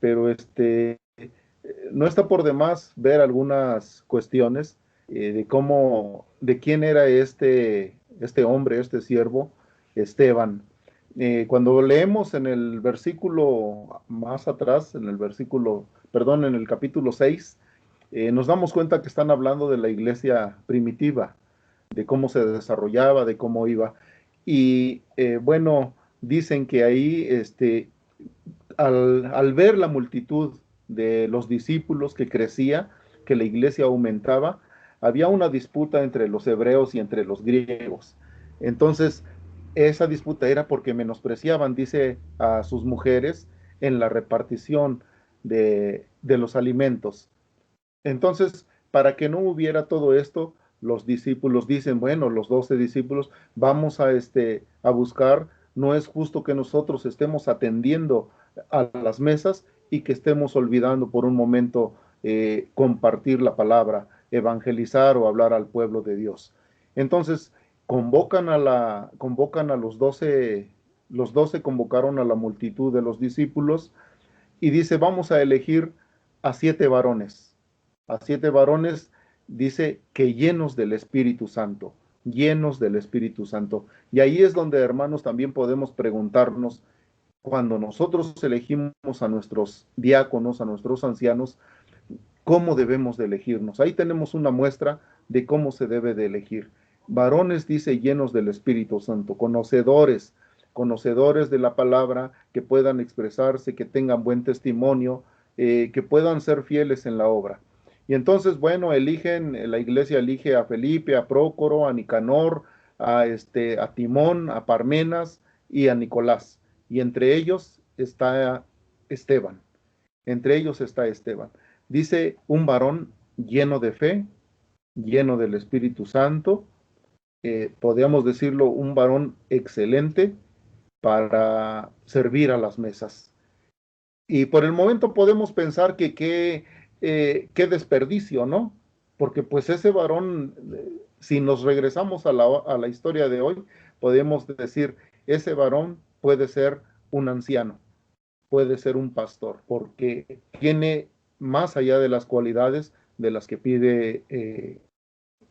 pero no está por demás ver algunas cuestiones de quién era este hombre, este siervo, Esteban. Cuando leemos en el versículo más atrás, en el capítulo 6, nos damos cuenta que están hablando de la iglesia primitiva, de cómo se desarrollaba, de cómo iba. Y bueno, dicen que ahí, al ver la multitud de los discípulos que crecía, que la iglesia aumentaba, había una disputa entre los hebreos y entre los griegos. Entonces, esa disputa era porque menospreciaban, dice, a sus mujeres en la repartición de los alimentos. Entonces, para que no hubiera todo esto, los discípulos dicen, bueno, los 12 discípulos, vamos a buscar, no es justo que nosotros estemos atendiendo a las mesas y que estemos olvidando por un momento compartir la palabra, evangelizar o hablar al pueblo de Dios. Entonces, convocan a los 12 convocaron a la multitud de los discípulos y dice, vamos a elegir a 7 varones. A 7 varones dice que llenos del Espíritu Santo, llenos del Espíritu Santo. Y ahí es donde, hermanos, también podemos preguntarnos, cuando nosotros elegimos a nuestros diáconos, a nuestros ancianos, ¿cómo debemos de elegirnos? Ahí tenemos una muestra de cómo se debe de elegir. Varones, dice, llenos del Espíritu Santo, conocedores de la palabra, que puedan expresarse, que tengan buen testimonio, que puedan ser fieles en la obra. Y entonces, bueno, la iglesia elige a Felipe, a Prócoro, a Nicanor, a Timón, a Parmenas y a Nicolás. Y entre ellos está Esteban. Entre ellos está Esteban. Dice, un varón lleno de fe, lleno del Espíritu Santo, podríamos decirlo, un varón excelente para servir a las mesas. Y por el momento podemos pensar que qué desperdicio, ¿no? Porque pues ese varón, si nos regresamos a la historia de hoy, podemos decir, ese varón puede ser un anciano, puede ser un pastor, porque tiene más allá de las cualidades de las que pide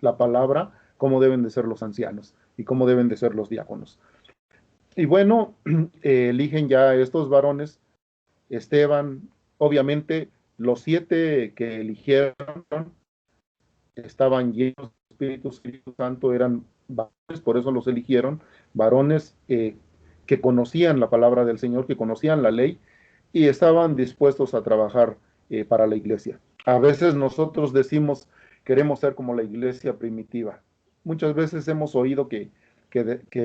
la palabra, cómo deben de ser los ancianos y cómo deben de ser los diáconos. Y bueno, eligen ya estos varones, Esteban, obviamente los 7 que eligieron estaban llenos de Espíritu Santo, eran varones, por eso los eligieron, varones que conocían la palabra del Señor, que conocían la ley y estaban dispuestos a trabajar para la iglesia. A veces nosotros decimos, queremos ser como la iglesia primitiva. Muchas veces hemos oído que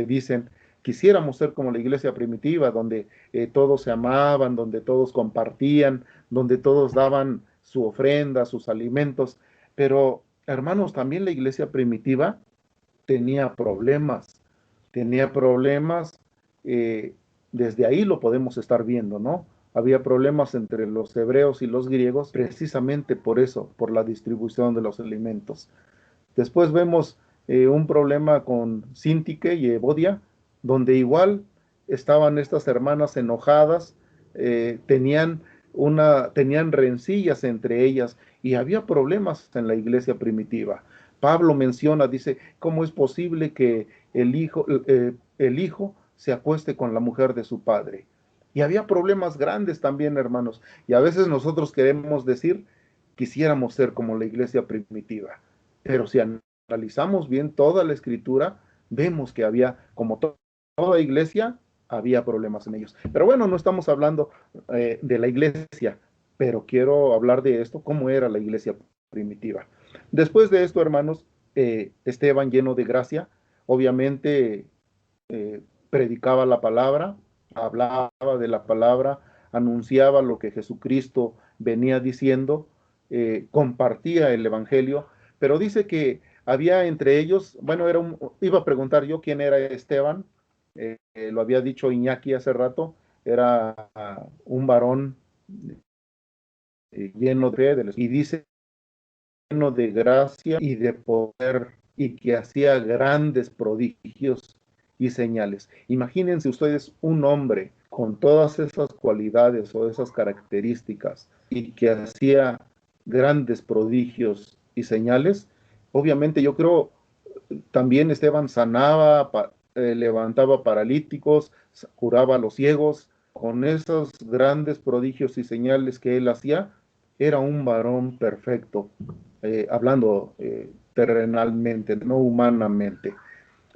dicen, quisiéramos ser como la iglesia primitiva, donde todos se amaban, donde todos compartían, donde todos daban su ofrenda, sus alimentos. Pero, hermanos, también la iglesia primitiva tenía problemas, tenía problemas, eh, desde ahí lo podemos estar viendo, ¿no? Había problemas entre los hebreos y los griegos, precisamente por eso, por la distribución de los alimentos. Después vemos un problema con Síntique y Evodia, donde igual estaban estas hermanas enojadas, tenían rencillas entre ellas y había problemas en la iglesia primitiva. Pablo menciona, dice, ¿cómo es posible que el hijo se acueste con la mujer de su padre? Y había problemas grandes también, hermanos. Y a veces nosotros queremos decir, quisiéramos ser como la iglesia primitiva. Pero si analizamos bien toda la escritura, vemos que había, como toda iglesia, había problemas en ellos. Pero bueno, no estamos hablando de la iglesia, pero quiero hablar de esto, cómo era la iglesia primitiva. Después de esto, hermanos, Esteban, lleno de gracia, obviamente predicaba la palabra, hablaba de la palabra, anunciaba lo que Jesucristo venía diciendo, compartía el evangelio, pero dice que había entre ellos, bueno, iba a preguntar yo quién era Esteban, lo había dicho Iñaki hace rato, era un varón lleno y dice lleno de gracia y de poder y que hacía grandes prodigios y señales. Imagínense ustedes un hombre con todas esas cualidades o esas características y que hacía grandes prodigios y señales, obviamente yo creo también Esteban sanaba, levantaba paralíticos, curaba a los ciegos. Con esos grandes prodigios y señales que él hacía, era un varón perfecto, hablando terrenalmente, no humanamente.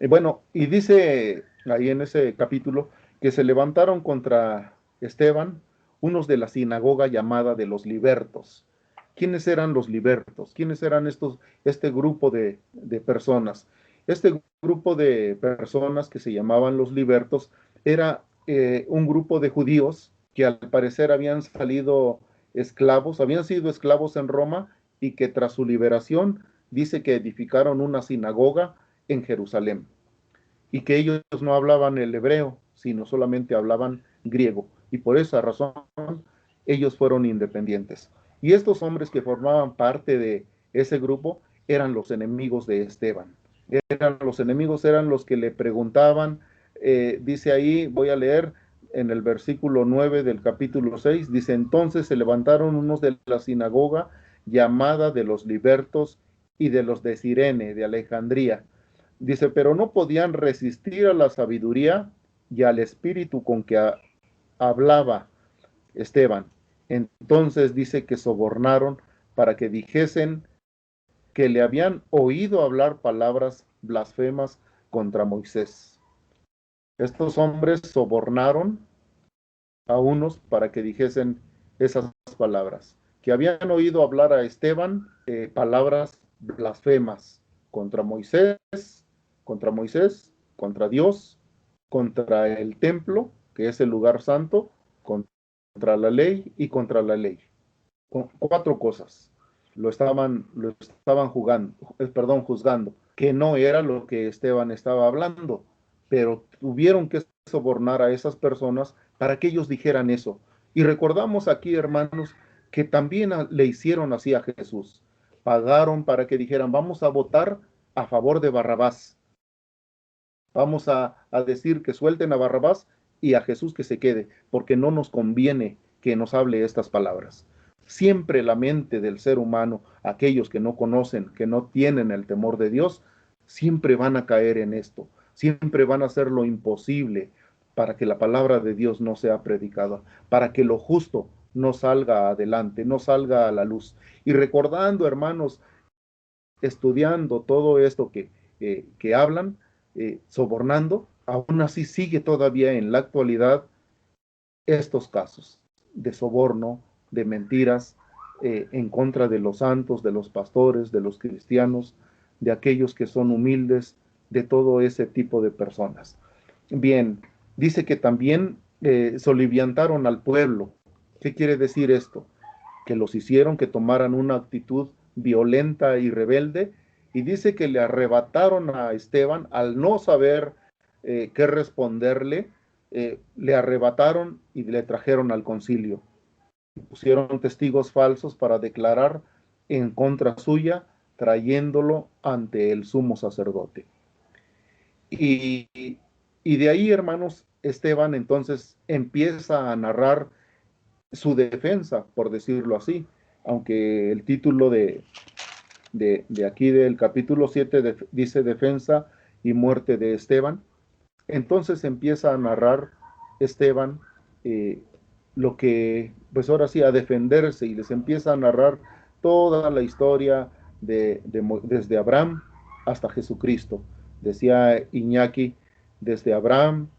Bueno, y dice ahí en ese capítulo que se levantaron contra Esteban unos de la sinagoga llamada de los libertos. ¿Quiénes eran los libertos? ¿Quiénes eran este grupo de personas? Este grupo de personas que se llamaban los libertos era un grupo de judíos que al parecer habían salido esclavos, habían sido esclavos en Roma y que tras su liberación dice que edificaron una sinagoga en Jerusalén y que ellos no hablaban el hebreo, sino solamente hablaban griego. Y por esa razón ellos fueron independientes. Y estos hombres que formaban parte de ese grupo eran los enemigos de Esteban. Eran los enemigos, eran los que le preguntaban, dice ahí, voy a leer en el versículo 9 del capítulo 6, dice, entonces se levantaron unos de la sinagoga llamada de los libertos y de los de Cirene, de Alejandría. Dice, pero no podían resistir a la sabiduría y al espíritu con que hablaba Esteban. Entonces dice que sobornaron para que dijesen que le habían oído hablar palabras blasfemas contra Moisés. Estos hombres sobornaron a unos para que dijesen esas palabras, que habían oído hablar a Esteban palabras blasfemas contra Moisés, contra Moisés, contra Dios, contra el templo, que es el lugar santo, contra la ley y contra la ley. Cuatro cosas. Lo estaban juzgando, que no era lo que Esteban estaba hablando, pero tuvieron que sobornar a esas personas para que ellos dijeran eso. Y recordamos aquí, hermanos, que también le hicieron así a Jesús. Pagaron para que dijeran, vamos a votar a favor de Barrabás. Vamos a decir que suelten a Barrabás y a Jesús que se quede, porque no nos conviene que nos hable estas palabras. Siempre la mente del ser humano, aquellos que no conocen, que no tienen el temor de Dios, siempre van a caer en esto, siempre van a hacer lo imposible para que la palabra de Dios no sea predicada, para que lo justo no salga adelante, no salga a la luz. Y recordando, hermanos, estudiando todo esto que hablan, sobornando, aún así sigue todavía en la actualidad estos casos de soborno, de mentiras en contra de los santos, de los pastores, de los cristianos, de aquellos que son humildes, de todo ese tipo de personas. Bien, dice que también soliviantaron al pueblo. ¿Qué quiere decir esto? Que los hicieron que tomaran una actitud violenta y rebelde, y dice que le arrebataron a Esteban al no saber qué responderle, le arrebataron y le trajeron al concilio. Pusieron testigos falsos para declarar en contra suya, trayéndolo ante el sumo sacerdote. Y, y de ahí, hermanos, Esteban entonces empieza a narrar su defensa, por decirlo así, aunque el título de aquí del capítulo 7 dice defensa y muerte de Esteban. Entonces empieza a narrar Esteban lo que, pues ahora sí, a defenderse, y les empieza a narrar toda la historia desde Abraham hasta Jesucristo. Decía Iñaki, desde Abraham,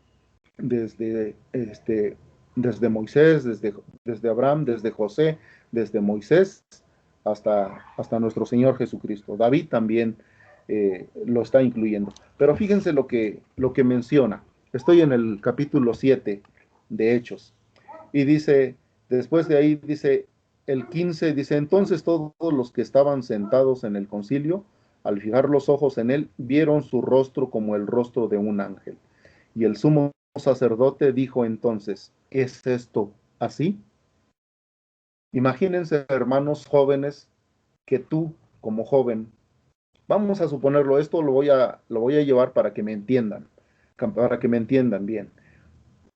desde, desde Moisés, desde Abraham, desde José, desde Moisés hasta nuestro Señor Jesucristo. David también lo está incluyendo. Pero fíjense lo que menciona. Estoy en el capítulo 7 de Hechos. Y dice, después de ahí dice, el 15 dice, entonces todos los que estaban sentados en el concilio, al fijar los ojos en él, vieron su rostro como el rostro de un ángel. Y el sumo sacerdote dijo entonces, ¿es esto así? Imagínense, hermanos jóvenes, que tú, como joven, vamos a suponerlo, esto lo voy a llevar para que me entiendan bien.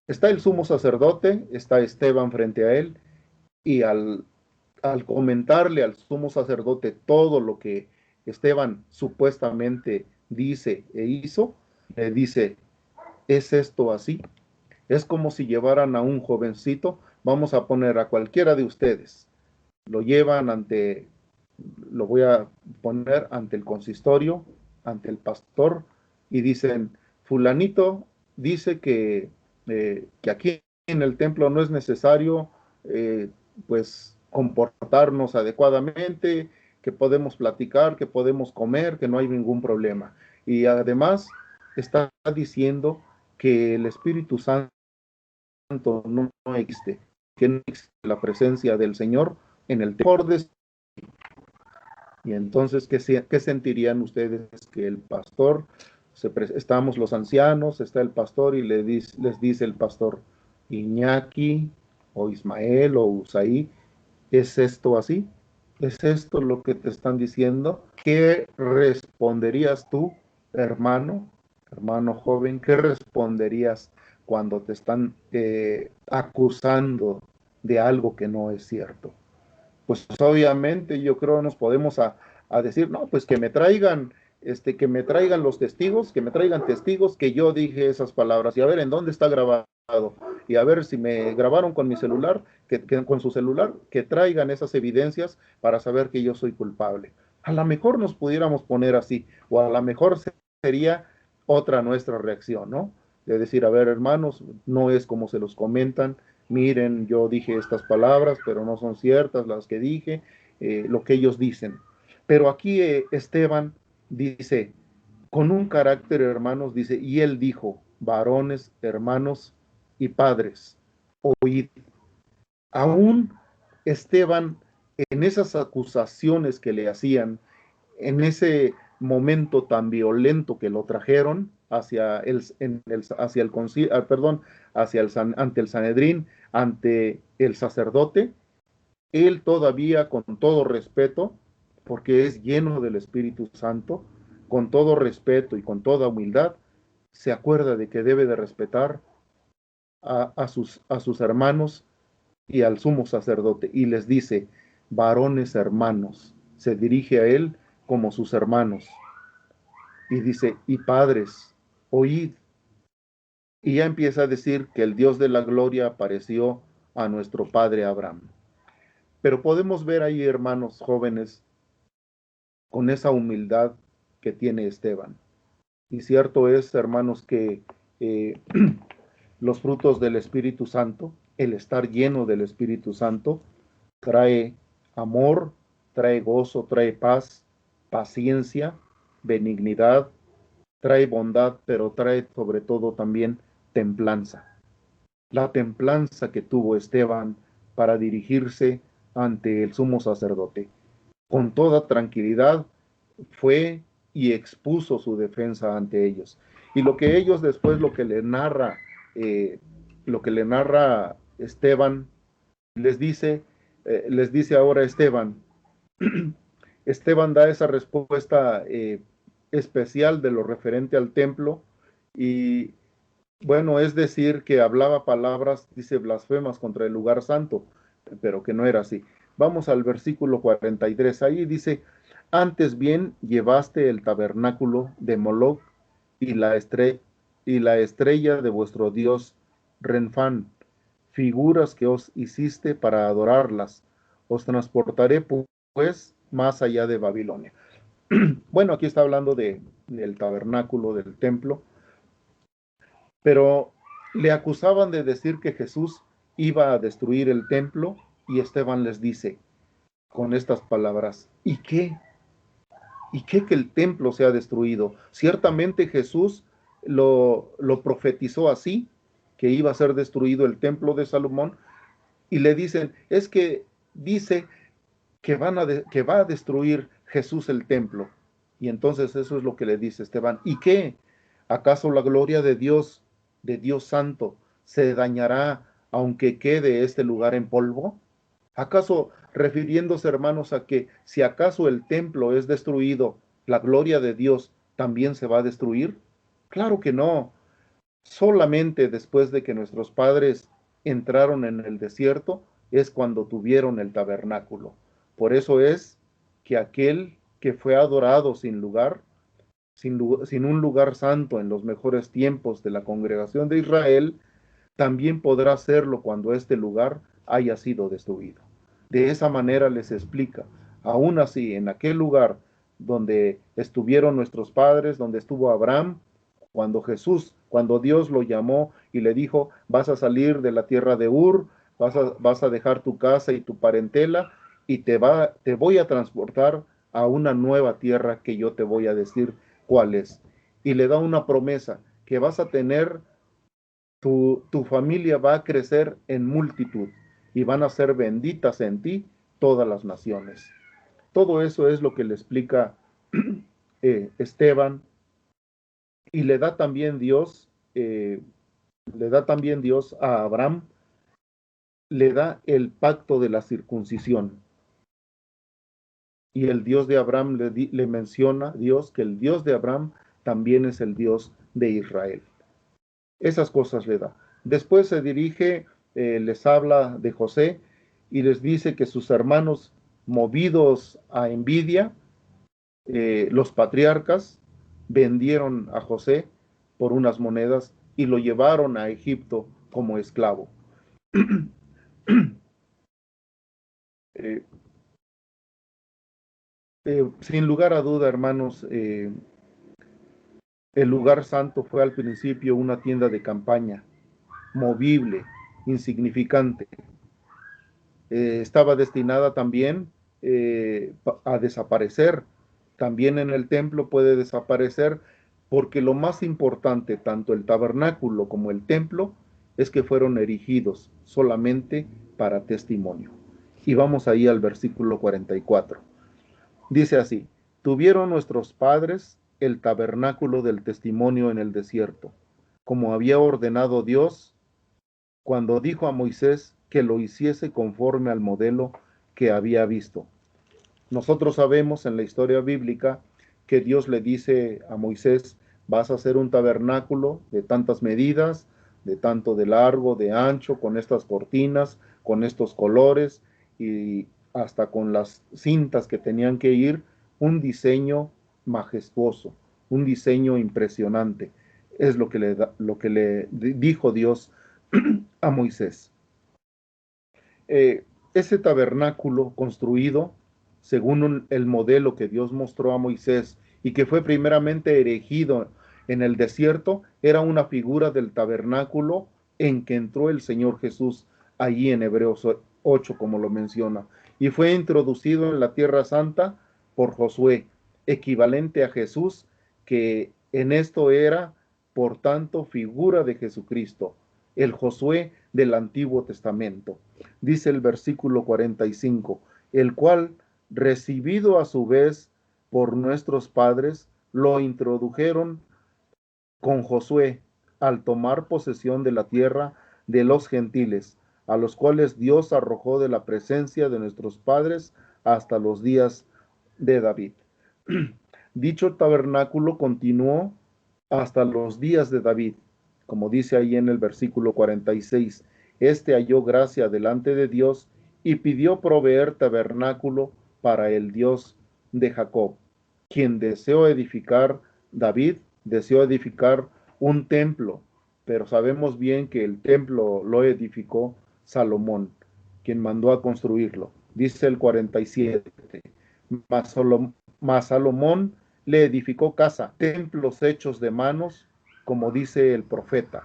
Está el sumo sacerdote, está Esteban frente a él, y al comentarle al sumo sacerdote todo lo que Esteban supuestamente dice e hizo, le dice, ¿es esto así? Es como si llevaran a un jovencito, vamos a poner a cualquiera de ustedes, lo llevan ante, lo voy a poner ante el consistorio, ante el pastor, y dicen, fulanito dice que aquí en el templo no es necesario, pues, comportarnos adecuadamente, que podemos platicar, que podemos comer, que no hay ningún problema. Y además está diciendo que el Espíritu Santo no existe, que no existe la presencia del Señor en el templo. Y entonces, ¿qué sentirían ustedes que el pastor, estamos los ancianos, está el pastor y les dice el pastor, Iñaki o Ismael o Usaí, ¿es esto así? ¿Es esto lo que te están diciendo? ¿Qué responderías tú, hermano, hermano joven? ¿Qué responderías cuando te están acusando de algo que no es cierto? Pues obviamente yo creo nos podemos a decir, no, pues que me traigan los testigos, que me traigan testigos que yo dije esas palabras y a ver en dónde está grabado y a ver si me grabaron con mi celular, con su celular, que traigan esas evidencias para saber que yo soy culpable. A lo mejor nos pudiéramos poner así, o a lo mejor sería otra nuestra reacción, ¿no? De decir, a ver, hermanos, no es como se los comentan, miren, yo dije estas palabras, pero no son ciertas las que dije, lo que ellos dicen. Pero aquí Esteban dice, con un carácter, hermanos, dice, y él dijo, varones, hermanos y padres, oíd. Aún Esteban, en esas acusaciones que le hacían, en ese momento tan violento que lo trajeron hacia el concilio, perdón, ante el Sanedrín, ante el sacerdote, él todavía con todo respeto, porque es lleno del Espíritu Santo, con todo respeto y con toda humildad, se acuerda de que debe de respetar a sus hermanos y al sumo sacerdote, y les dice, varones hermanos, se dirige a él como sus hermanos, y dice, y padres, oíd. Y ya empieza a decir que el Dios de la gloria apareció a nuestro padre Abraham. Pero podemos ver ahí, hermanos jóvenes, con esa humildad que tiene Esteban. Y cierto es, hermanos, que eh, los frutos del Espíritu Santo, el estar lleno del Espíritu Santo, trae amor, trae gozo, trae paz, paciencia, benignidad, trae bondad, pero trae sobre todo también templanza. La templanza que tuvo Esteban para dirigirse ante el sumo sacerdote. Con toda tranquilidad fue y expuso su defensa ante ellos. Y lo que ellos después, eh, lo que le narra Esteban, les dice ahora Esteban, Esteban da esa respuesta especial de lo referente al templo y bueno, es decir, que hablaba palabras, dice, blasfemas contra el lugar santo, pero que no era así. Vamos al versículo 43, ahí dice, antes bien llevaste el tabernáculo de Moloc y y la estrella de vuestro dios Renfán, figuras que os hiciste para adorarlas. Os transportaré pues más allá de Babilonia. Bueno, aquí está hablando del tabernáculo, del templo, pero le acusaban de decir que Jesús iba a destruir el templo y Esteban les dice con estas palabras, ¿y qué? ¿Y qué que el templo sea destruido? Ciertamente Jesús lo profetizó así, que iba a ser destruido el templo de Salomón, y le dicen, es que dice que va a destruir Jesús el templo. Y entonces eso es lo que le dice Esteban. ¿Y qué? ¿Acaso la gloria de Dios Santo, se dañará aunque quede este lugar en polvo? ¿Acaso refiriéndose, hermanos, a que si acaso el templo es destruido, la gloria de Dios también se va a destruir? Claro que no. Solamente después de que nuestros padres entraron en el desierto es cuando tuvieron el tabernáculo. Por eso es que aquel que fue adorado sin un lugar santo en los mejores tiempos de la congregación de Israel, también podrá hacerlo cuando este lugar haya sido destruido. De esa manera les explica, aún así, en aquel lugar donde estuvieron nuestros padres, donde estuvo Abraham, cuando Dios lo llamó y le dijo, vas a salir de la tierra de Ur, vas a dejar tu casa y tu parentela y te voy a transportar a una nueva tierra que yo te voy a decir cuál es. Y le da una promesa, que vas a tener tu familia va a crecer en multitud y van a ser benditas en ti todas las naciones. Todo eso es lo que le explica Esteban y le da también Dios a Abraham, le da el pacto de la circuncisión. Y el Dios de Abraham le menciona Dios que el Dios de Abraham también es el Dios de Israel. Esas cosas le da. Después se dirige, les habla de José y les dice que sus hermanos, movidos a envidia, los patriarcas vendieron a José por unas monedas y lo llevaron a Egipto como esclavo. Eh, Sin lugar a duda, hermanos, el lugar santo fue al principio una tienda de campaña, movible, insignificante. Estaba destinada también a desaparecer. También en el templo puede desaparecer porque lo más importante, tanto el tabernáculo como el templo, es que fueron erigidos solamente para testimonio. Y vamos ahí al versículo 44. Dice así, tuvieron nuestros padres el tabernáculo del testimonio en el desierto, como había ordenado Dios cuando dijo a Moisés que lo hiciese conforme al modelo que había visto. Nosotros sabemos en la historia bíblica que Dios le dice a Moisés, vas a hacer un tabernáculo de tantas medidas, de tanto de largo, de ancho, con estas cortinas, con estos colores y hasta con las cintas que tenían que ir, un diseño majestuoso, un diseño impresionante. Es lo que le dijo Dios a Moisés. Ese tabernáculo construido según el modelo que Dios mostró a Moisés y que fue primeramente erigido en el desierto, era una figura del tabernáculo en que entró el Señor Jesús allí en Hebreos 8, como lo menciona, y fue introducido en la Tierra Santa por Josué, equivalente a Jesús, que en esto era, por tanto, figura de Jesucristo, el Josué del Antiguo Testamento. Dice el versículo 45, el cual, recibido a su vez por nuestros padres, lo introdujeron con Josué al tomar posesión de la tierra de los gentiles, a los cuales Dios arrojó de la presencia de nuestros padres hasta los días de David. Dicho tabernáculo continuó hasta los días de David, como dice ahí en el versículo 46. Este halló gracia delante de Dios y pidió proveer tabernáculo para el Dios de Jacob, quien David deseó edificar un templo, pero sabemos bien que el templo lo edificó Salomón, quien mandó a construirlo. Dice el 47, mas Salomón le edificó casa, templos hechos de manos, como dice el profeta.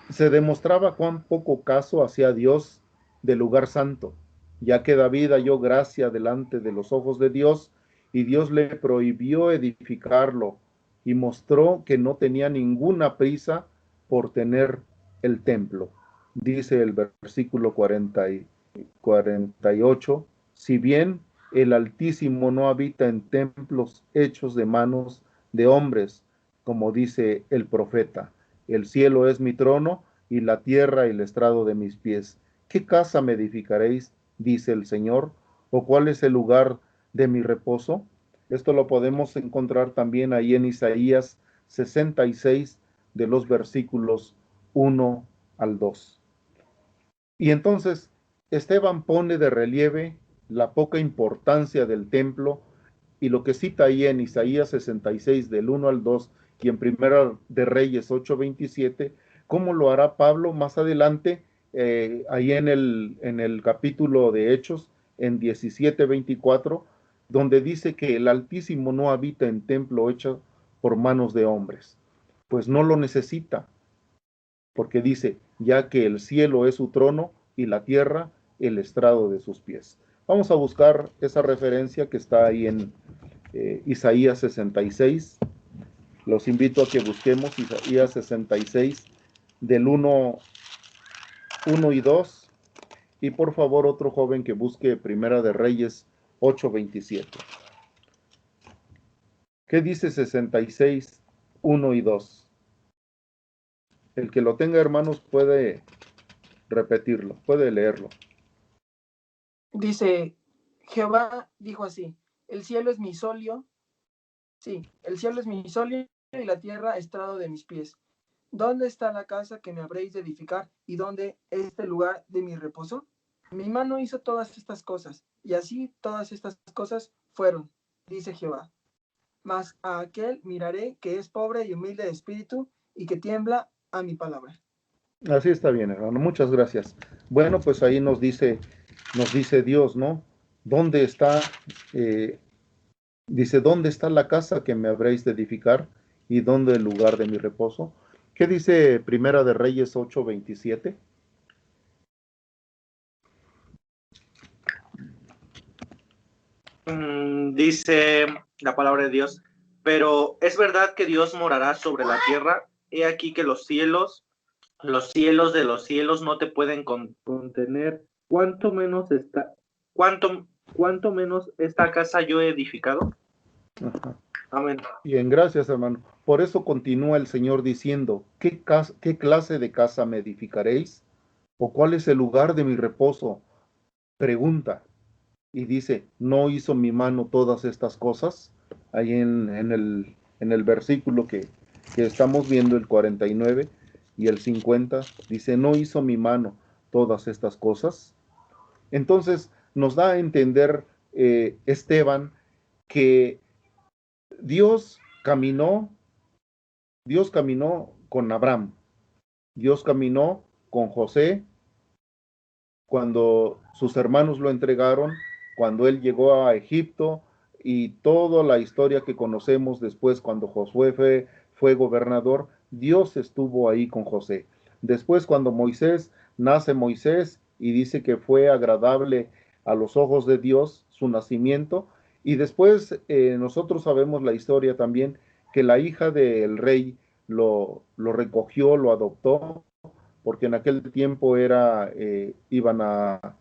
Se demostraba cuán poco caso hacía Dios del lugar santo, ya que David halló gracia delante de los ojos de Dios y Dios le prohibió edificarlo y mostró que no tenía ninguna prisa por tener el templo. Dice el versículo 48, si bien el Altísimo no habita en templos hechos de manos de hombres, como dice el profeta. El cielo es mi trono y la tierra el estrado de mis pies. ¿Qué casa me edificaréis? Dice el Señor. ¿O cuál es el lugar de mi reposo? Esto lo podemos encontrar también ahí en Isaías 66 de los versículos 1 al 2. Y entonces Esteban pone de relieve la poca importancia del templo y lo que cita ahí en Isaías 66 del 1 al 2 y en Primera de Reyes 8:27, cómo lo hará Pablo más adelante, ahí en el capítulo de Hechos, en 17:24, donde dice que el Altísimo no habita en templo hecho por manos de hombres. Pues no lo necesita, porque dice, ya que el cielo es su trono y la tierra el estrado de sus pies. Vamos a buscar esa referencia que está ahí en Isaías 66. Los invito a que busquemos Isaías 66 del 1 y 2. Y por favor, otro joven que busque Primera de Reyes 8:27. ¿Qué dice 66, 1 y 2? El que lo tenga, hermanos, puede repetirlo, puede leerlo. Dice, Jehová dijo así, el cielo es mi solio, sí, el cielo es mi solio y la tierra estrado de mis pies. ¿Dónde está la casa que me habréis de edificar y dónde este lugar de mi reposo? Mi mano hizo todas estas cosas, y así todas estas cosas fueron, dice Jehová. Mas a aquel miraré que es pobre y humilde de espíritu y que tiembla a mi palabra. Así está bien, hermano. Muchas gracias. Bueno, pues ahí nos dice Dios, ¿no? ¿Dónde está, eh, dice, dónde está la casa que me habréis de edificar y dónde el lugar de mi reposo? ¿Qué dice Primera de Reyes 8:27? Dice la palabra de Dios, pero es verdad que Dios morará sobre la tierra. He aquí que los cielos de los cielos no te pueden contener. ¿Cuánto menos esta casa yo he edificado? Ajá. Amén. Bien, gracias, hermano. Por eso continúa el Señor diciendo, ¿qué clase de casa me edificaréis? ¿O cuál es el lugar de mi reposo? Pregunta. Y dice, ¿no hizo mi mano todas estas cosas? Ahí en el versículo que estamos viendo, el 49 y el 50, dice, ¿no hizo mi mano todas estas cosas? Entonces nos da a entender Esteban que Dios caminó, Dios caminó con Abraham, Dios caminó con José cuando sus hermanos lo entregaron, cuando él llegó a Egipto y toda la historia que conocemos después cuando Josué fue gobernador, Dios estuvo ahí con José. Después cuando nace Moisés y dice que fue agradable a los ojos de Dios su nacimiento, y después nosotros sabemos la historia también que la hija del rey lo recogió, lo adoptó, porque en aquel tiempo iban a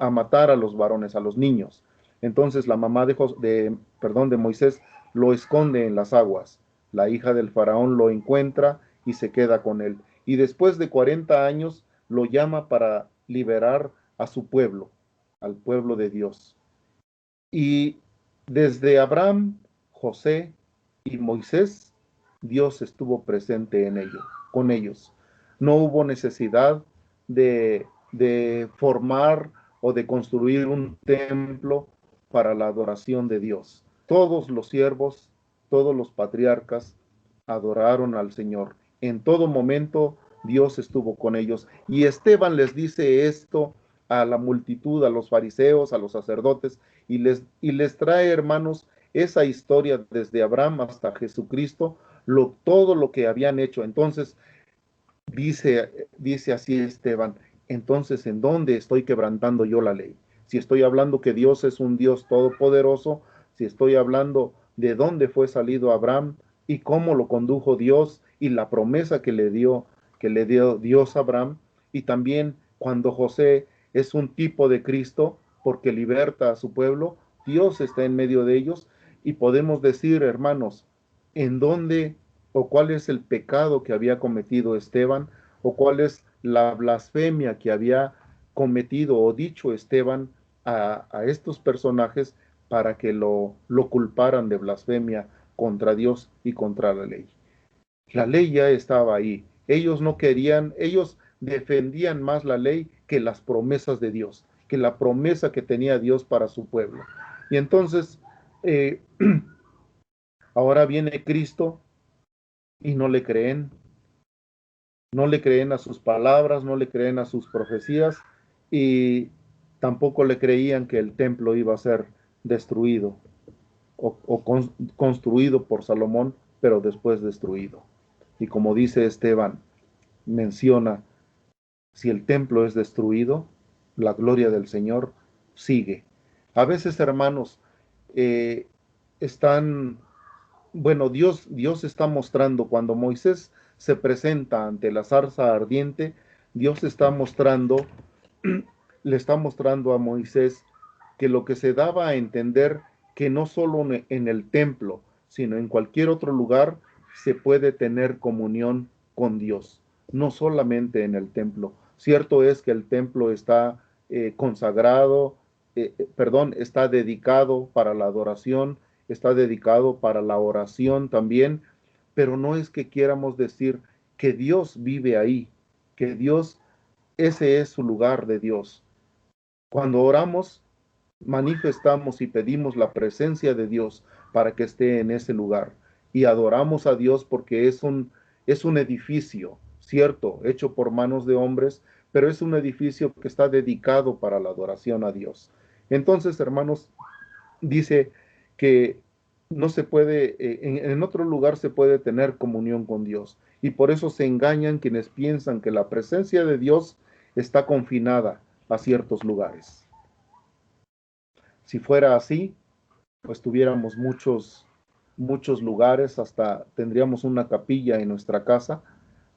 matar a los varones, a los niños. Entonces la mamá de Moisés lo esconde en las aguas. La hija del faraón lo encuentra y se queda con él. Y después de 40 años lo llama para liberar a su pueblo, al pueblo de Dios. Y desde Abraham, José y Moisés, Dios estuvo presente con ellos. No hubo necesidad de formar o de construir un templo para la adoración de Dios. Todos los siervos, todos los patriarcas adoraron al Señor. En todo momento Dios estuvo con ellos. Y Esteban les dice esto a la multitud, a los fariseos, a los sacerdotes, y les trae, hermanos, esa historia desde Abraham hasta Jesucristo, todo lo que habían hecho. Entonces, dice así Esteban, entonces, ¿en dónde estoy quebrantando yo la ley? Si estoy hablando que Dios es un Dios todopoderoso, si estoy hablando de dónde fue salido Abraham y cómo lo condujo Dios y la promesa que le dio Dios a Abraham, y también cuando José es un tipo de Cristo porque liberta a su pueblo, Dios está en medio de ellos, y podemos decir, hermanos, en dónde o cuál es el pecado que había cometido Esteban, o cuál es la blasfemia que había cometido o dicho Esteban a estos personajes para que lo culparan de blasfemia contra Dios y contra la ley. La ley ya estaba ahí. Ellos no querían, ellos defendían más la ley que las promesas de Dios, que la promesa que tenía Dios para su pueblo. Y entonces, eh, ahora viene Cristo y no le creen, no le creen a sus palabras, no le creen a sus profecías y tampoco le creían que el templo iba a ser destruido o construido por Salomón, pero después destruido. Y como dice Esteban, menciona, si el templo es destruido, la gloria del Señor sigue. A veces, hermanos, eh, están, bueno, Dios está mostrando, cuando Moisés se presenta ante la zarza ardiente, Dios está mostrando, le está mostrando a Moisés que lo que se daba a entender que no solo en el templo, sino en cualquier otro lugar se puede tener comunión con Dios, no solamente en el templo. Cierto es que el templo está consagrado, perdón, está dedicado para la adoración, está dedicado para la oración también, pero no es que quieramos decir que Dios vive ahí, que Dios, ese es su lugar de Dios. Cuando oramos, manifestamos y pedimos la presencia de Dios para que esté en ese lugar. Y adoramos a Dios porque es un edificio, cierto, hecho por manos de hombres, pero es un edificio que está dedicado para la adoración a Dios. Entonces, hermanos, dice que no se puede, en otro lugar se puede tener comunión con Dios. Y por eso se engañan quienes piensan que la presencia de Dios está confinada a ciertos lugares. Si fuera así, pues tuviéramos muchos lugares, hasta tendríamos una capilla en nuestra casa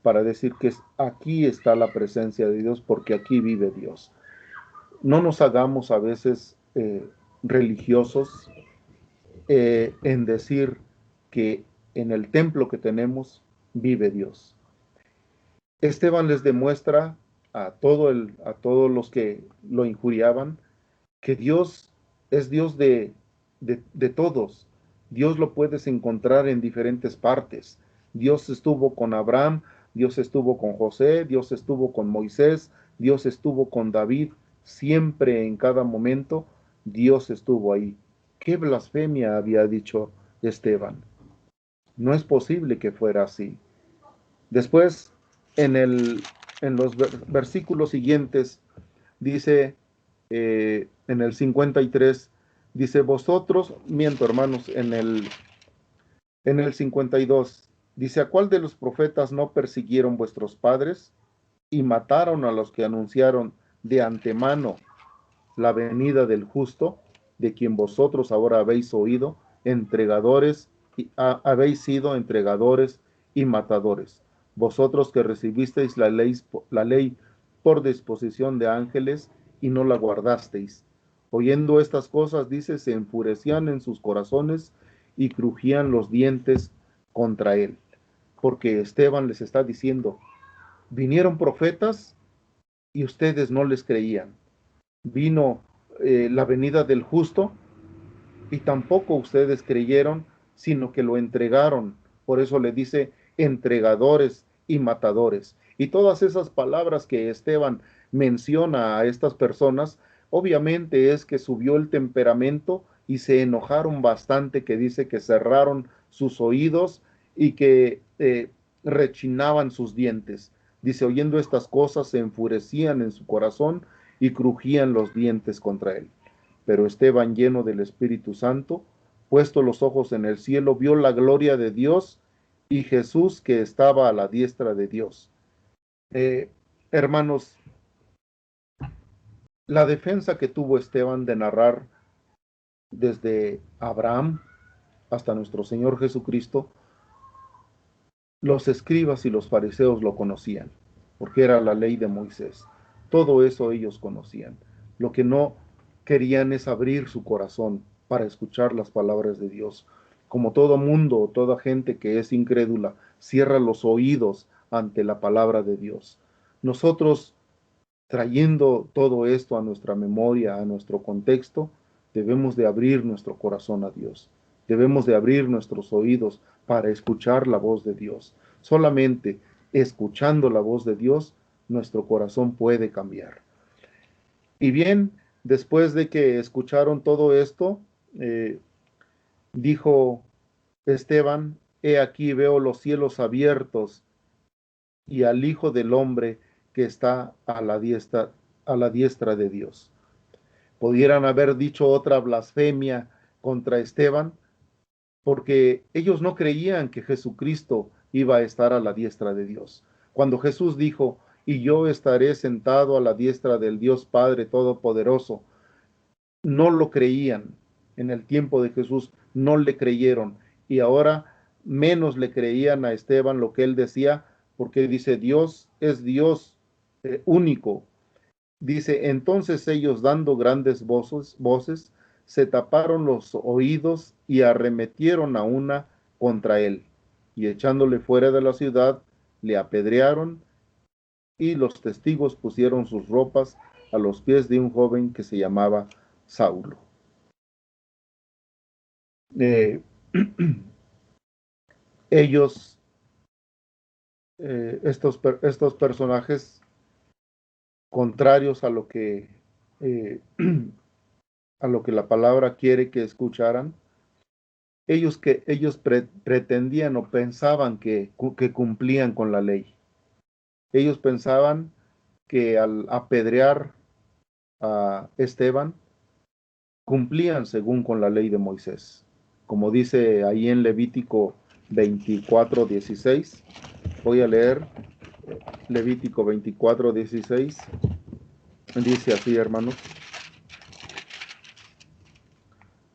para decir que aquí está la presencia de Dios porque aquí vive Dios. No nos hagamos a veces religiosos en decir que en el templo que tenemos vive Dios. Esteban les demuestra a todos los que lo injuriaban que Dios es Dios de todos. Dios lo puedes encontrar en diferentes partes. Dios estuvo con Abraham, Dios estuvo con José, Dios estuvo con Moisés, Dios estuvo con David. Siempre, en cada momento, Dios estuvo ahí. ¿Qué blasfemia había dicho Esteban? No es posible que fuera así. Después, en, el, en los versículos siguientes, dice en el 53, dice, vosotros, miento hermanos, en el 52, dice, ¿a cuál de los profetas no persiguieron vuestros padres y mataron a los que anunciaron de antemano la venida del justo, de quien vosotros ahora habéis oído, entregadores, habéis sido entregadores y matadores? Vosotros que recibisteis la ley por disposición de ángeles y no la guardasteis. Oyendo estas cosas, dice, se enfurecían en sus corazones y crujían los dientes contra él. Porque Esteban les está diciendo, vinieron profetas y ustedes no les creían. Vino la venida del justo y tampoco ustedes creyeron, sino que lo entregaron. Por eso le dice entregadores y matadores. Y todas esas palabras que Esteban menciona a estas personas, obviamente es que subió el temperamento y se enojaron bastante, que dice que cerraron sus oídos y que rechinaban sus dientes. Dice, oyendo estas cosas se enfurecían en su corazón y crujían los dientes contra él. Pero Esteban, lleno del Espíritu Santo, puesto los ojos en el cielo, vio la gloria de Dios y Jesús que estaba a la diestra de Dios. Hermanos, la defensa que tuvo Esteban de narrar desde Abraham hasta nuestro Señor Jesucristo, los escribas y los fariseos lo conocían, porque era la ley de Moisés. Todo eso ellos conocían. Lo que no querían es abrir su corazón para escuchar las palabras de Dios. Como todo mundo, toda gente que es incrédula, cierra los oídos ante la palabra de Dios. Nosotros, trayendo todo esto a nuestra memoria, a nuestro contexto, debemos de abrir nuestro corazón a Dios. Debemos de abrir nuestros oídos para escuchar la voz de Dios. Solamente escuchando la voz de Dios, nuestro corazón puede cambiar. Y bien, después de que escucharon todo esto, eh, dijo Esteban: he aquí veo los cielos abiertos y al Hijo del Hombre que está a la diestra de Dios. Pudieran haber dicho otra blasfemia contra Esteban, porque ellos no creían que Jesucristo iba a estar a la diestra de Dios. Cuando Jesús dijo: y yo estaré sentado a la diestra del Dios Padre Todopoderoso, no lo creían. En el tiempo de Jesús no le creyeron, y ahora menos le creían a Esteban lo que él decía, porque dice: Dios es Dios único. Dice: entonces ellos, dando grandes voces, se taparon los oídos y arremetieron a una contra él, y echándole fuera de la ciudad, le apedrearon, y los testigos pusieron sus ropas a los pies de un joven que se llamaba Saulo. Eh, ellos, estos personajes contrarios eh, a lo que la palabra quiere que escucharan, ellos pretendían o pensaban que cumplían con la ley. Ellos pensaban que al apedrear a Esteban, cumplían según con la ley de Moisés. Como dice ahí en Levítico 24:16, voy a leer Levítico 24:16, dice así, hermanos.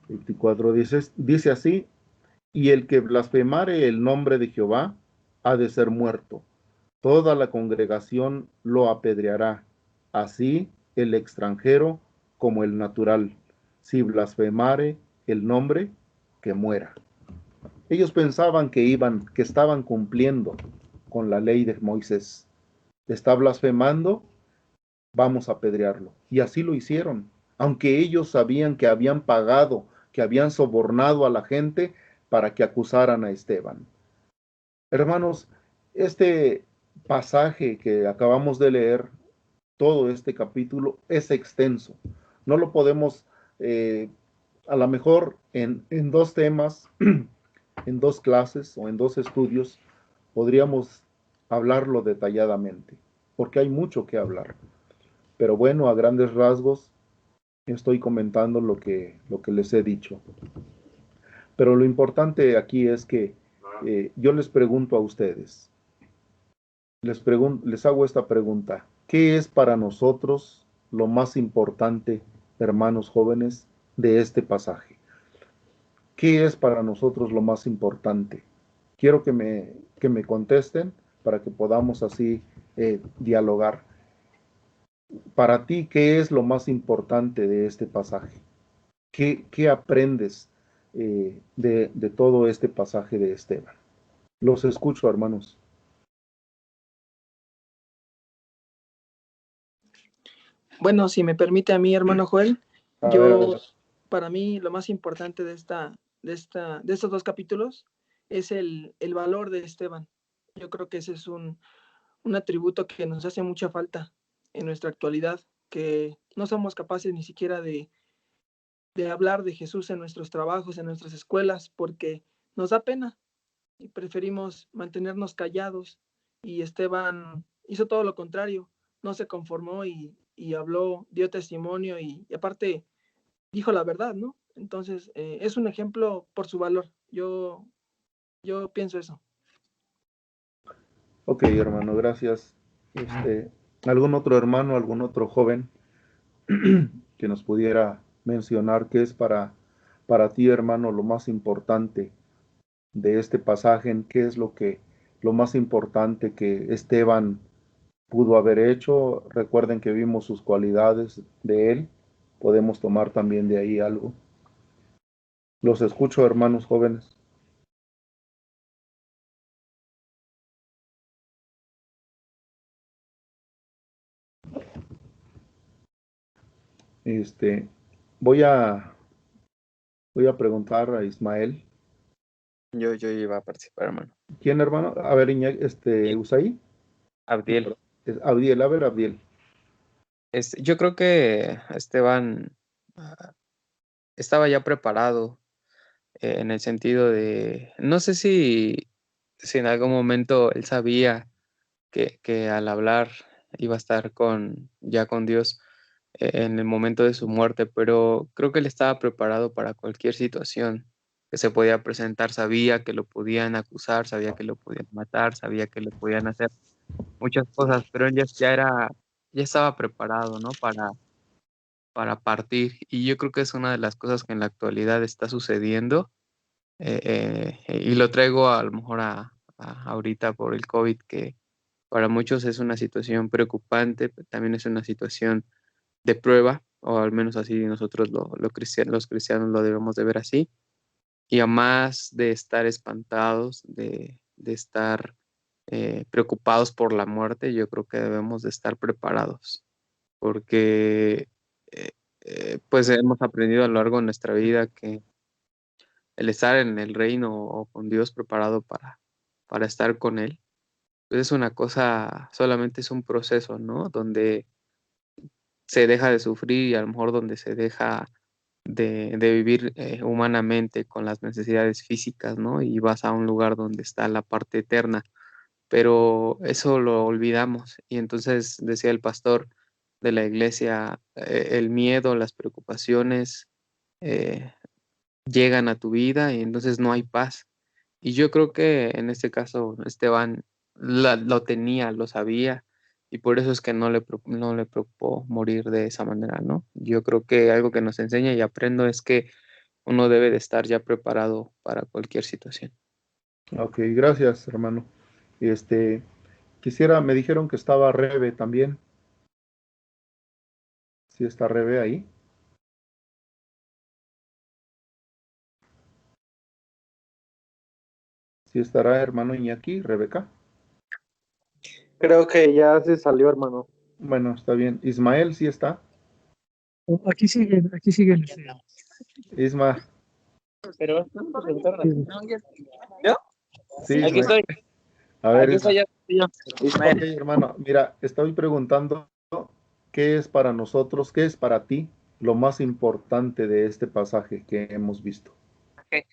24 dice así: y el que blasfemare el nombre de Jehová ha de ser muerto. Toda la congregación lo apedreará, así el extranjero como el natural. Si blasfemare el nombre, que muera. Ellos pensaban que estaban cumpliendo con la ley de Moisés. Está blasfemando, vamos a apedrearlo. Y así lo hicieron, aunque ellos sabían que habían pagado, que habían sobornado a la gente para que acusaran a Esteban. Hermanos, este pasaje que acabamos de leer, todo este capítulo, es extenso. No lo podemos, a lo mejor en dos temas, en dos clases o en dos estudios, podríamos hablarlo detalladamente, porque hay mucho que hablar. Pero bueno, a grandes rasgos, estoy comentando lo que les he dicho. Pero lo importante aquí es que yo les pregunto a ustedes, les hago esta pregunta: ¿qué es para nosotros lo más importante, hermanos jóvenes, de este pasaje? ¿Qué es para nosotros lo más importante? Quiero que me contesten para que podamos así dialogar. Para ti, ¿qué es lo más importante de este pasaje? ¿Qué aprendes de todo este pasaje de Esteban? Los escucho, hermanos. Bueno, si me permite a mí, hermano Joel, A ver, para mí lo más importante de estos dos capítulos es el valor de Esteban. Yo creo que ese es un atributo que nos hace mucha falta en nuestra actualidad, que no somos capaces ni siquiera de hablar de Jesús en nuestros trabajos, en nuestras escuelas, porque nos da pena y preferimos mantenernos callados. Y Esteban hizo todo lo contrario, no se conformó y habló, dio testimonio y aparte dijo la verdad, ¿no? Entonces, es un ejemplo por su valor. Yo pienso eso. ok, hermano, gracias. ¿Algún otro hermano, algún otro joven que nos pudiera mencionar qué es para ti, hermano, lo más importante de este pasaje? ¿Qué es lo más importante que Esteban pudo haber hecho? Recuerden que vimos sus cualidades de él. Podemos tomar también de ahí algo. Los escucho, hermanos jóvenes. Este, voy a, voy a preguntar a Ismael. Yo iba a participar, hermano. ¿Quién, hermano? A ver, Usaí. Abdiel. Es Abdiel, a ver, Abdiel. Yo creo que Esteban estaba ya preparado en el sentido de, no sé si en algún momento él sabía que al hablar iba a estar ya con Dios en el momento de su muerte, pero creo que él estaba preparado para cualquier situación que se podía presentar, sabía que lo podían acusar, sabía que lo podían matar, sabía que le podían hacer muchas cosas, pero él ya estaba preparado, ¿no? Para partir. Y yo creo que es una de las cosas que en la actualidad está sucediendo, y lo traigo a lo mejor ahorita por el COVID, que para muchos es una situación preocupante, pero también es una situación de prueba, o al menos así nosotros los cristianos lo debemos de ver así, y a más de estar espantados, de estar preocupados por la muerte, yo creo que debemos de estar preparados, porque pues hemos aprendido a lo largo de nuestra vida que el estar en el reino o con Dios preparado para estar con Él, pues es una cosa, solamente es un proceso, ¿no? Donde se deja de sufrir y a lo mejor donde se deja de vivir humanamente con las necesidades físicas, ¿no? Y vas a un lugar donde está la parte eterna, pero eso lo olvidamos. Y entonces decía el pastor de la iglesia, el miedo, las preocupaciones eh, llegan a tu vida y entonces no hay paz. Y yo creo que en este caso Esteban lo tenía, lo sabía, y por eso es que no le preocupó morir de esa manera, ¿no? Yo creo que algo que nos enseña y aprendo es que uno debe de estar ya preparado para cualquier situación. Ok, gracias, hermano. Este, me dijeron que estaba Rebe también. ¿Sí está Rebe ahí? ¿Sí estará hermano Iñaki, Rebeca? Creo que ya se salió, hermano. Bueno, está bien. Ismael, ¿sí está? Aquí siguen, aquí siguen. Isma, Pero ¿yo? sí, Aquí Ismael. estoy, A ver, aquí estoy Isma. yo, Ismael. Ok, hermano, mira, estoy preguntando qué es para nosotros, qué es para ti lo más importante de este pasaje que hemos visto. Ok,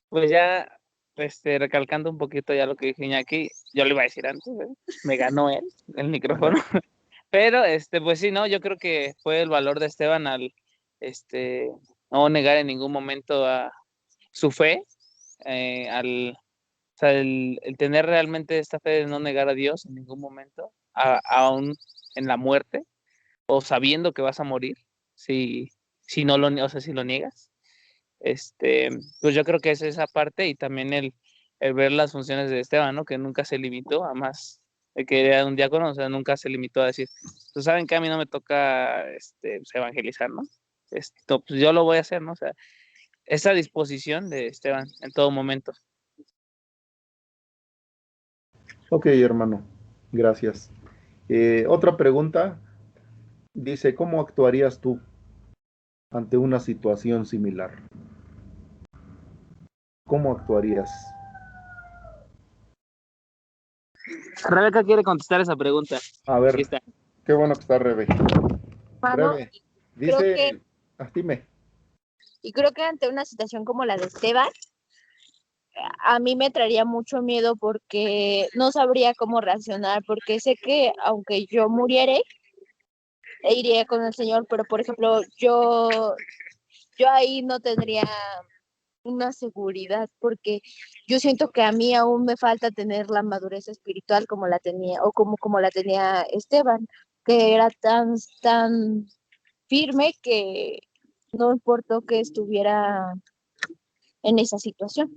pues ya, recalcando un poquito ya lo que dije Iñaki, yo le iba a decir antes, ¿eh? Me ganó él, el micrófono, pero, pues sí, ¿no? Yo creo que fue el valor de Esteban al, no negar en ningún momento a su fe, o sea, el tener realmente esta fe de no negar a Dios en ningún momento, aún en la muerte, o sabiendo que vas a morir, si no o sea, si lo niegas. Pues yo creo que es esa parte y también el ver las funciones de Esteban, ¿no? Que nunca se limitó a más de que era un diácono, o sea, nunca se limitó a decir, pues saben que a mí no me toca pues, evangelizar, ¿no? Pues yo lo voy a hacer, ¿no? O sea, esa disposición de Esteban en todo momento. Ok, hermano, gracias. Otra pregunta, dice, ¿cómo actuarías tú ante una situación similar? ¿Cómo actuarías? Rebeca quiere contestar esa pregunta. A Aquí ver, está. qué bueno que está Rebe. Mano, Rebe, creo que, dice, dime. y creo que ante una situación como la de Esteban, a mí me traería mucho miedo porque no sabría cómo reaccionar, porque sé que aunque yo muriere, iría con el Señor, pero por ejemplo, yo ahí no tendría una seguridad, porque yo siento que a mí aún me falta tener la madurez espiritual como la tenía, o como la tenía Esteban, que era tan firme que no importó que estuviera en esa situación.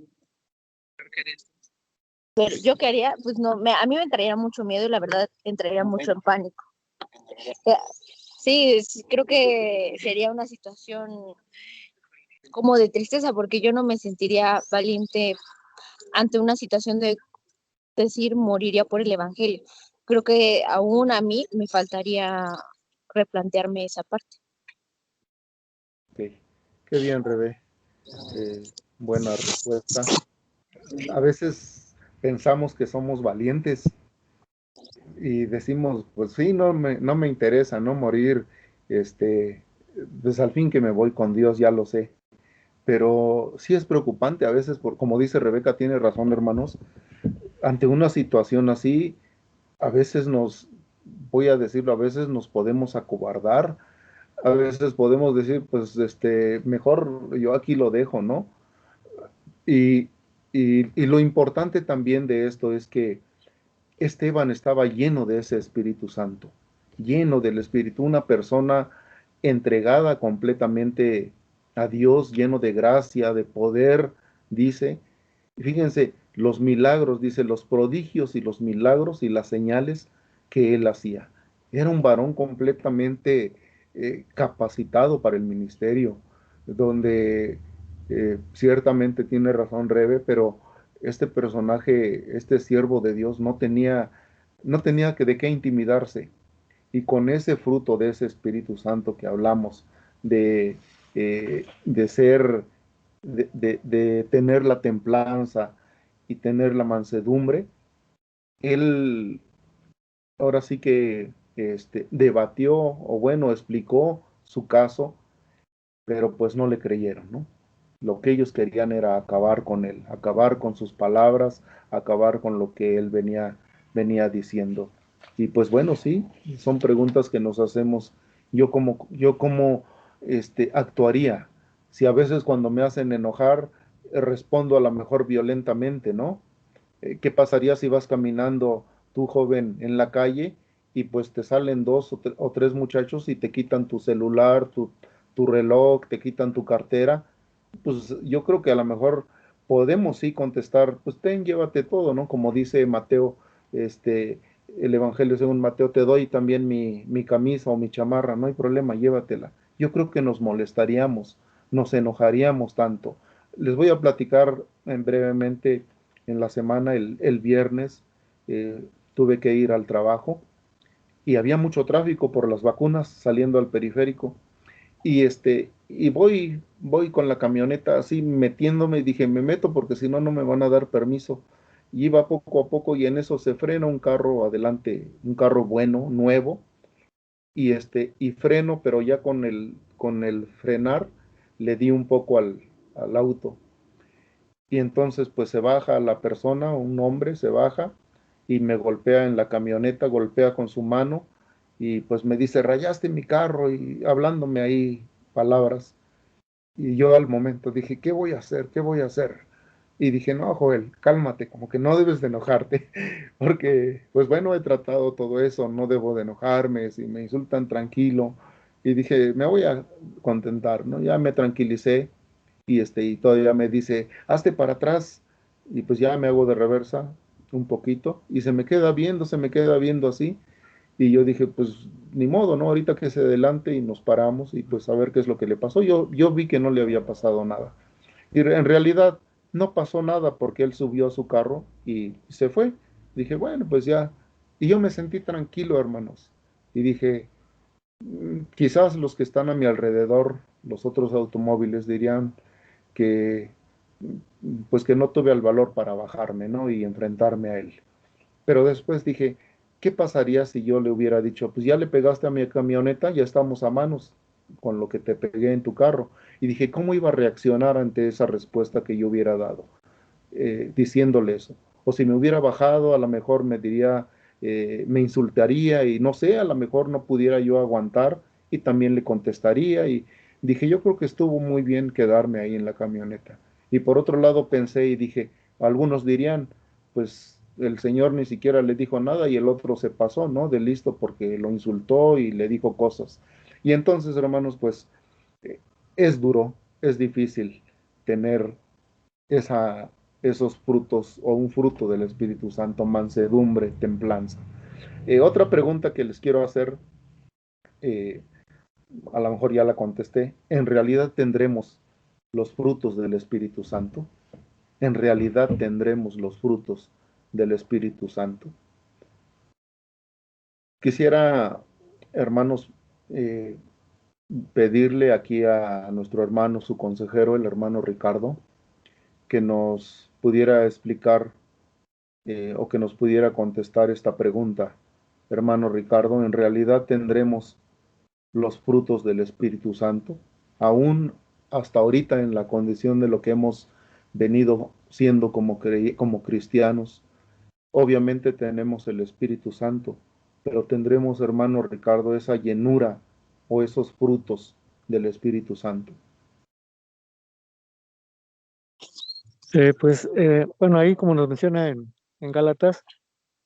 Pero yo quería, pues no, a mí me entraría mucho miedo y la verdad entraría mucho en pánico. Sí, creo que sería una situación como de tristeza porque yo no me sentiría valiente ante una situación de decir moriría por el evangelio. Creo que aún a mí me faltaría replantearme esa parte. Ok, qué bien, Rebe. buena respuesta. A veces pensamos que somos valientes y decimos, pues sí, no me interesa, no morir, este, pues al fin que me voy con Dios, ya lo sé. Pero sí es preocupante a veces, como dice Rebeca, tiene razón, hermanos, ante una situación así, a veces voy a decirlo, a veces nos podemos acobardar, a veces podemos decir, pues, mejor yo aquí lo dejo, ¿no? Y, y lo importante también de esto es que Esteban estaba lleno de ese Espíritu Santo, lleno del Espíritu, una persona entregada completamente a Dios, lleno de gracia, de poder, dice. Fíjense, los milagros, dice, los prodigios y los milagros y las señales que él hacía. Era un varón completamente capacitado para el ministerio, donde ciertamente tiene razón Rebe, pero este personaje, este siervo de Dios, no tenía que de qué intimidarse. Y con ese fruto de ese Espíritu Santo que hablamos, de ser, de tener la templanza y tener la mansedumbre, él ahora sí que debatió o bueno, explicó su caso, pero pues no le creyeron, ¿no? Lo que ellos querían era acabar con él, acabar con sus palabras, acabar con lo que él venía diciendo. Y pues bueno, sí, son preguntas que nos hacemos. Yo como actuaría si a veces cuando me hacen enojar respondo a lo mejor violentamente, ¿no? ¿Qué pasaría si vas caminando tú joven en la calle y pues te salen dos o tres muchachos y te quitan tu celular, tu reloj, te quitan tu cartera? Pues yo creo que a lo mejor podemos sí contestar, pues llévate todo, ¿no? Como dice Mateo, este, el Evangelio según Mateo, te doy también mi camisa o mi chamarra, no hay problema, llévatela. Yo creo que nos molestaríamos, nos enojaríamos tanto. Les voy a platicar brevemente en la semana, el viernes, tuve que ir al trabajo y había mucho tráfico por las vacunas saliendo al periférico. Y voy con la camioneta así metiéndome, dije, me meto porque si no, no me van a dar permiso. Y iba poco a poco y en eso se frena un carro adelante, un carro bueno, nuevo, y freno, pero ya con el frenar le di un poco al auto. Y entonces pues se baja la persona, un hombre se baja y me golpea en la camioneta, golpea con su mano y pues me dice, rayaste mi carro y hablándome ahí palabras. Y yo al momento dije, ¿qué voy a hacer? ¿Qué voy a hacer? Y dije, no, Joel, cálmate, como que no debes de enojarte, porque, pues bueno, he tratado todo eso, no debo de enojarme, si me insultan, tranquilo. Y dije, me voy a contentar, ¿no? Ya me tranquilicé y todavía me dice, hazte para atrás. Y pues ya me hago de reversa un poquito y se me queda viendo así. Y yo dije, pues ni modo, ¿no? Ahorita que se adelante y nos paramos y pues a ver qué es lo que le pasó. Yo vi que no le había pasado nada. Y en realidad no pasó nada porque él subió a su carro y se fue. Dije, bueno, pues ya. Y yo me sentí tranquilo, hermanos. Y dije, quizás los que están a mi alrededor, los otros automóviles, dirían que, pues que no tuve el valor para bajarme, ¿no? Y enfrentarme a él. Pero después dije, ¿qué pasaría si yo le hubiera dicho, pues ya le pegaste a mi camioneta, ya estamos a manos con lo que te pegué en tu carro? Y dije, ¿cómo iba a reaccionar ante esa respuesta que yo hubiera dado, diciéndole eso? O si me hubiera bajado, a lo mejor me diría, me insultaría y no sé, a lo mejor no pudiera yo aguantar y también le contestaría. Y dije, yo creo que estuvo muy bien quedarme ahí en la camioneta. Y por otro lado pensé y dije, algunos dirían, pues el señor ni siquiera le dijo nada y el otro se pasó, ¿no? De listo porque lo insultó y le dijo cosas. Y entonces, hermanos, pues eh, es duro, es difícil tener esa, esos frutos o un fruto del Espíritu Santo, mansedumbre, templanza. Otra pregunta que les quiero hacer, eh, a lo mejor ya la contesté, ¿en realidad tendremos los frutos del Espíritu Santo? ¿En realidad tendremos los frutos del Espíritu Santo? Quisiera, hermanos, eh, pedirle aquí a nuestro hermano, su consejero, el hermano Ricardo, que nos pudiera explicar o que nos pudiera contestar esta pregunta. Hermano Ricardo, ¿en realidad tendremos los frutos del Espíritu Santo? Aún hasta ahorita en la condición de lo que hemos venido siendo como cristianos, obviamente tenemos el Espíritu Santo, pero tendremos, hermano Ricardo, esa llenura o esos frutos del Espíritu Santo. Bueno, ahí como nos menciona en Gálatas,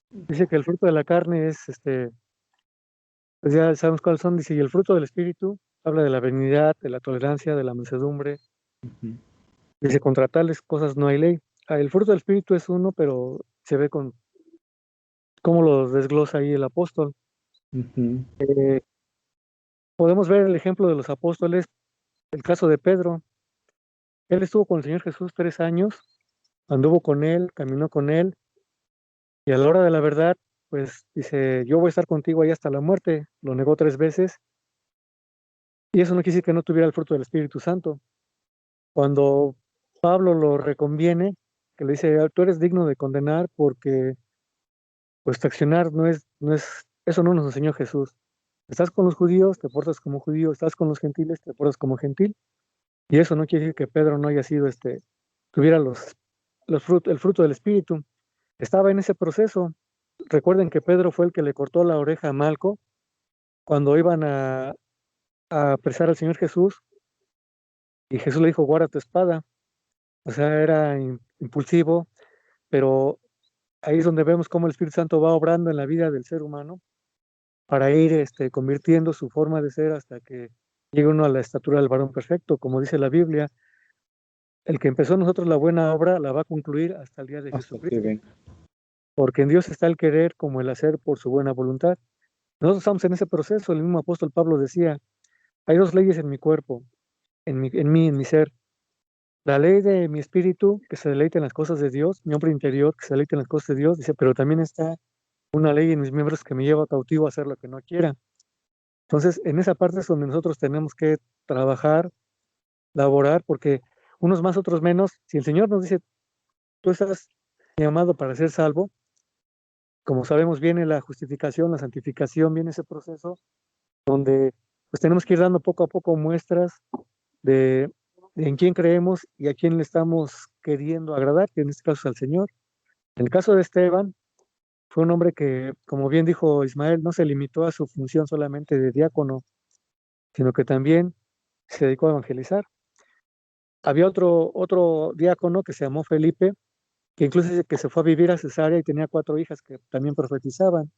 dice que el fruto de la carne es, pues ya sabemos cuáles son, dice, y el fruto del Espíritu habla de la benignidad, de la tolerancia, de la mansedumbre. Dice, contra tales cosas no hay ley. El fruto del Espíritu es uno, pero se ve con cómo lo desglosa ahí el apóstol. Podemos ver el ejemplo de los apóstoles, el caso de Pedro. Él estuvo con el Señor Jesús 3 años, anduvo con él, caminó con él, y a la hora de la verdad, pues dice, yo voy a estar contigo ahí hasta la muerte. Lo negó 3 veces, y eso no quiere decir que no tuviera el fruto del Espíritu Santo. Cuando Pablo lo reconviene, que le dice, tú eres digno de condenar porque pues tu accionar eso no nos enseñó Jesús. Estás con los judíos, te portas como judío, estás con los gentiles, te portas como gentil. Y eso no quiere decir que Pedro no haya sido, tuviera el fruto del Espíritu. Estaba en ese proceso. Recuerden que Pedro fue el que le cortó la oreja a Malco cuando iban a apresar al Señor Jesús, y Jesús le dijo, guarda tu espada. O sea, era impulsivo, pero ahí es donde vemos cómo el Espíritu Santo va obrando en la vida del ser humano para ir convirtiendo su forma de ser hasta que llegue uno a la estatura del varón perfecto. Como dice la Biblia, el que empezó en nosotros la buena obra la va a concluir hasta el día de Hasta Jesucristo. que venga. Porque en Dios está el querer como el hacer por su buena voluntad. Nosotros estamos en ese proceso. El mismo apóstol Pablo decía, hay 2 leyes en mi cuerpo, en mi ser. La ley de mi espíritu, que se deleita en las cosas de Dios, mi hombre interior, que se deleita en las cosas de Dios, dice, pero también está una ley en mis miembros que me lleva cautivo a hacer lo que no quiera. Entonces, en esa parte es donde nosotros tenemos que trabajar, laborar, porque unos más, otros menos. Si el Señor nos dice, tú estás llamado para ser salvo, como sabemos, viene la justificación, la santificación, viene ese proceso donde pues tenemos que ir dando poco a poco muestras de en quién creemos y a quién le estamos queriendo agradar, que en este caso es al Señor. En el caso de Esteban, fue un hombre que, como bien dijo Ismael, no se limitó a su función solamente de diácono, sino que también se dedicó a evangelizar. Había otro diácono que se llamó Felipe, que incluso dice que se fue a vivir a Cesarea y tenía 4 hijas que también profetizaban.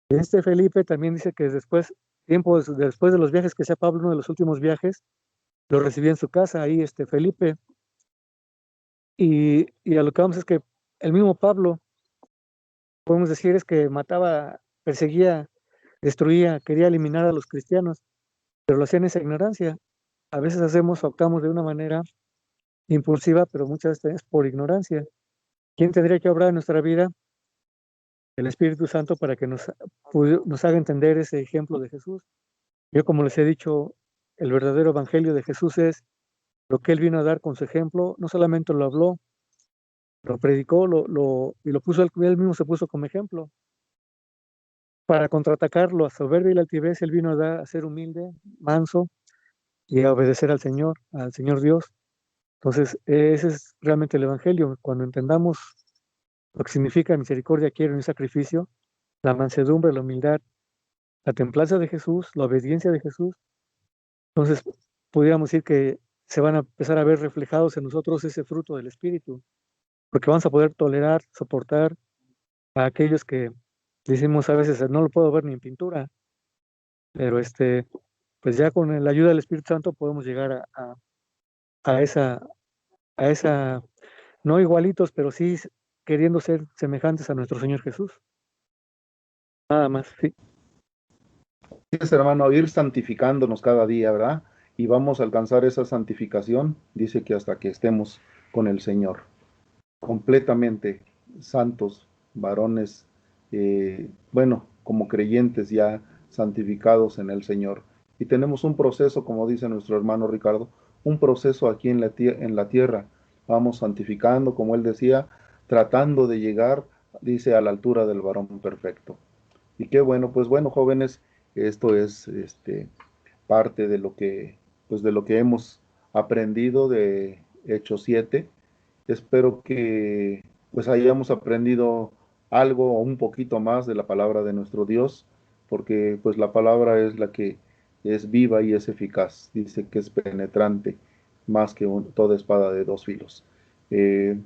Este Felipe también dice que tiempo después de los viajes que hacía Pablo, uno de los últimos viajes, lo recibía en su casa, ahí Felipe. Y a lo que vamos es que el mismo Pablo, podemos decir, es que mataba, perseguía, destruía, quería eliminar a los cristianos, pero lo hacía en esa ignorancia. A veces actuamos de una manera impulsiva, pero muchas veces es por ignorancia. ¿Quién tendría que obrar en nuestra vida? El Espíritu Santo, para que nos haga entender ese ejemplo de Jesús. Yo, como les he dicho, el verdadero evangelio de Jesús es lo que él vino a dar con su ejemplo. No solamente lo habló, lo predicó, y lo puso, él mismo se puso como ejemplo. Para contraatacarlo a soberbia y la altivez, él vino a ser humilde, manso, y a obedecer al Señor Dios. Entonces, ese es realmente el evangelio. Cuando entendamos lo que significa misericordia, quiero un sacrificio, la mansedumbre, la humildad, la templanza de Jesús, la obediencia de Jesús, entonces pudiéramos decir que se van a empezar a ver reflejados en nosotros ese fruto del Espíritu, porque vamos a poder tolerar, soportar a aquellos que decimos a veces, no lo puedo ver ni en pintura, pero pues ya con la ayuda del Espíritu Santo podemos llegar a esa, no igualitos, pero sí queriendo ser semejantes a nuestro Señor Jesús. Nada más, sí. Es, hermano, ir santificándonos cada día, ¿verdad? Y vamos a alcanzar esa santificación, dice que hasta que estemos con el Señor, completamente santos, varones, bueno, como creyentes ya santificados en el Señor. Y tenemos un proceso, como dice nuestro hermano Ricardo, un proceso aquí en la tierra vamos santificando, como él decía, tratando de llegar, dice, a la altura del varón perfecto. Y qué bueno, pues bueno, jóvenes, esto es parte de lo que, pues de lo que hemos aprendido de Hechos 7. Espero que pues hayamos aprendido algo o un poquito más de la palabra de nuestro Dios, porque pues la palabra es la que es viva y es eficaz. Dice que es penetrante más que toda espada de dos filos. Eh,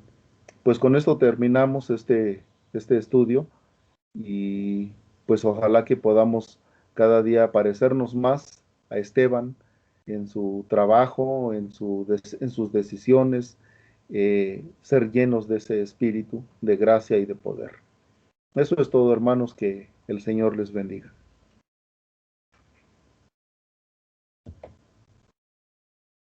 pues con esto terminamos este estudio y pues ojalá que podamos cada día parecernos más a Esteban en su trabajo, en sus decisiones, ser llenos de ese espíritu de gracia y de poder. Eso es todo, hermanos, que el Señor les bendiga.